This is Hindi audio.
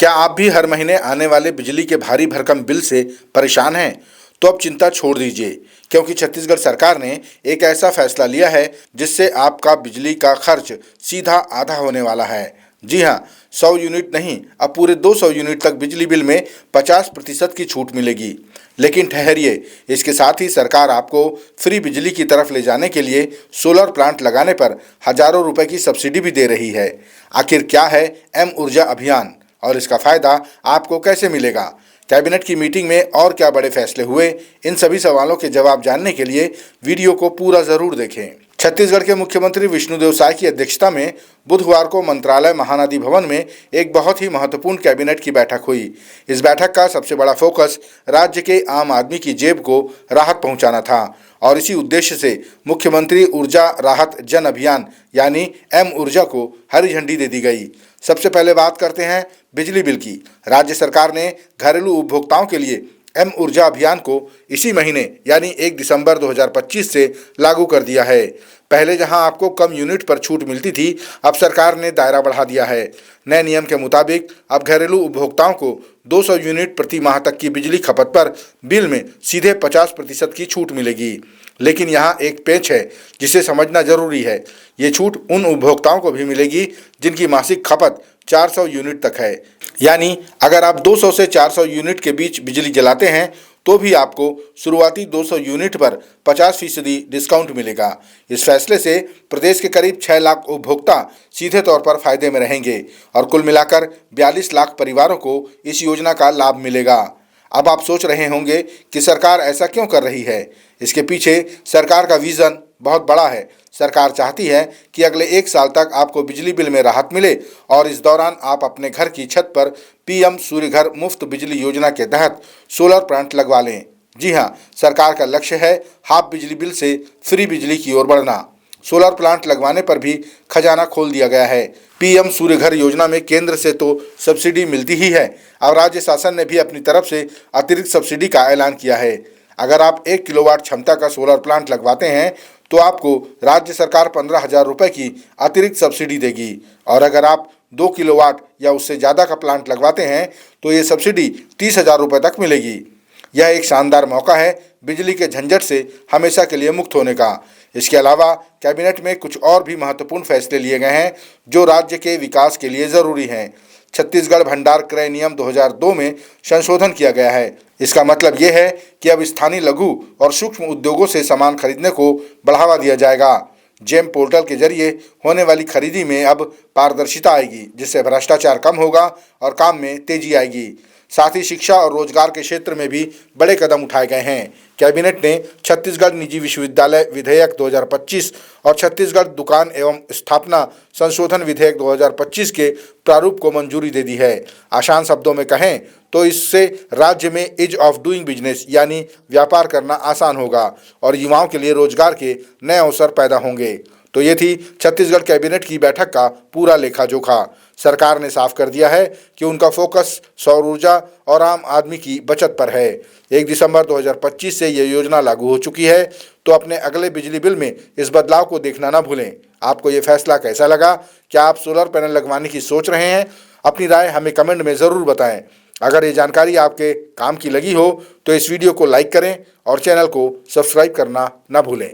क्या आप भी हर महीने आने वाले बिजली के भारी भरकम बिल से परेशान हैं? तो अब चिंता छोड़ दीजिए, क्योंकि छत्तीसगढ़ सरकार ने एक ऐसा फैसला लिया है जिससे आपका बिजली का खर्च सीधा आधा होने वाला है। जी हाँ, 100 यूनिट नहीं, अब पूरे 200 यूनिट तक बिजली बिल में 50% की छूट मिलेगी। लेकिन ठहरिए, इसके साथ ही सरकार आपको फ्री बिजली की तरफ ले जाने के लिए सोलर प्लांट लगाने पर हजारों रुपए की सब्सिडी भी दे रही है। आखिर क्या है एम ऊर्जा अभियान और इसका फायदा आपको कैसे मिलेगा? कैबिनेट की मीटिंग में और क्या बड़े फैसले हुए? इन सभी सवालों के जवाब जानने के लिए वीडियो को पूरा जरूर देखें। छत्तीसगढ़ के मुख्यमंत्री विष्णुदेव साय की अध्यक्षता में बुधवार को मंत्रालय महानदी भवन में एक बहुत ही महत्वपूर्ण कैबिनेट की बैठक हुई। इस बैठक का सबसे बड़ा फोकस राज्य के आम आदमी की जेब को राहत पहुंचाना था और इसी उद्देश्य से मुख्यमंत्री ऊर्जा राहत जन अभियान यानी एम ऊर्जा को हरी झंडी दे दी गई। सबसे पहले बात करते हैं बिजली बिल की। राज्य सरकार ने घरेलू उपभोक्ताओं के लिए एम ऊर्जा अभियान को इसी महीने यानी 1 दिसंबर 2025 से लागू कर दिया है। पहले जहां आपको कम यूनिट पर छूट मिलती थी, अब सरकार ने दायरा बढ़ा दिया है। नए नियम के मुताबिक अब घरेलू उपभोक्ताओं को 200 यूनिट प्रति माह तक की बिजली खपत पर बिल में सीधे 50% की छूट मिलेगी। लेकिन यहाँ एक पेच है जिसे समझना जरूरी है। ये छूट उन उपभोक्ताओं को भी मिलेगी जिनकी मासिक खपत 400 यूनिट तक है। यानी अगर आप 200 से 400 यूनिट के बीच बिजली जलाते हैं तो भी आपको शुरुआती 200 यूनिट पर 50% डिस्काउंट मिलेगा। इस फैसले से प्रदेश के करीब 6 लाख उपभोक्ता सीधे तौर पर फायदे में रहेंगे और कुल मिलाकर 42 लाख परिवारों को इस योजना का लाभ मिलेगा। अब आप सोच रहे होंगे कि सरकार ऐसा क्यों कर रही है? इसके पीछे सरकार का विजन बहुत बड़ा है। सरकार चाहती है कि अगले 1 साल तक आपको बिजली बिल में राहत मिले और इस दौरान आप अपने घर की छत पर पीएम सूर्य घर मुफ्त बिजली योजना के तहत सोलर प्लांट लगवा लें। जी हाँ, सरकार का लक्ष्य है हाफ बिजली बिल से फ्री बिजली की ओर बढ़ना। सोलर प्लांट लगवाने पर भी खजाना खोल दिया गया है। पीएम सूर्य घर योजना में केंद्र से तो सब्सिडी मिलती ही है, और राज्य शासन ने भी अपनी तरफ से अतिरिक्त सब्सिडी का ऐलान किया है। अगर आप 1 किलोवाट क्षमता का सोलर प्लांट लगवाते हैं तो आपको राज्य सरकार 15,000 रुपये की अतिरिक्त सब्सिडी देगी, और अगर आप 2 किलोवाट या उससे ज़्यादा का प्लांट लगवाते हैं तो ये सब्सिडी 30,000 रुपये तक मिलेगी। यह एक शानदार मौका है बिजली के झंझट से हमेशा के लिए मुक्त होने का। इसके अलावा कैबिनेट में कुछ और भी महत्वपूर्ण फैसले लिए गए हैं जो राज्य के विकास के लिए ज़रूरी हैं। छत्तीसगढ़ भंडार क्रय नियम 2002 में संशोधन किया गया है। इसका मतलब ये है कि अब स्थानीय लघु और सूक्ष्म उद्योगों से सामान खरीदने को बढ़ावा दिया जाएगा। जेम पोर्टल के जरिए होने वाली खरीदी में अब पारदर्शिता आएगी, जिससे भ्रष्टाचार कम होगा और काम में तेजी आएगी। साथ ही शिक्षा और रोजगार के क्षेत्र में भी बड़े कदम उठाए गए हैं। कैबिनेट ने छत्तीसगढ़ निजी विश्वविद्यालय विधेयक 2025 और छत्तीसगढ़ दुकान एवं स्थापना संशोधन विधेयक 2025 के प्रारूप को मंजूरी दे दी है। आसान शब्दों में कहें तो इससे राज्य में ईज ऑफ डूइंग बिजनेस यानी व्यापार करना आसान होगा और युवाओं के लिए रोजगार के नए अवसर पैदा होंगे। तो ये थी छत्तीसगढ़ कैबिनेट की बैठक का पूरा लेखा जोखा। सरकार ने साफ कर दिया है कि उनका फोकस सौर ऊर्जा और आम आदमी की बचत पर है। 1 दिसंबर 2025 से ये योजना लागू हो चुकी है, तो अपने अगले बिजली बिल में इस बदलाव को देखना ना भूलें। आपको ये फैसला कैसा लगा? क्या आप सोलर पैनल लगवाने की सोच रहे हैं? अपनी राय हमें कमेंट में ज़रूर बताएं। अगर ये जानकारी आपके काम की लगी हो तो इस वीडियो को लाइक करें और चैनल को सब्सक्राइब करना ना भूलें।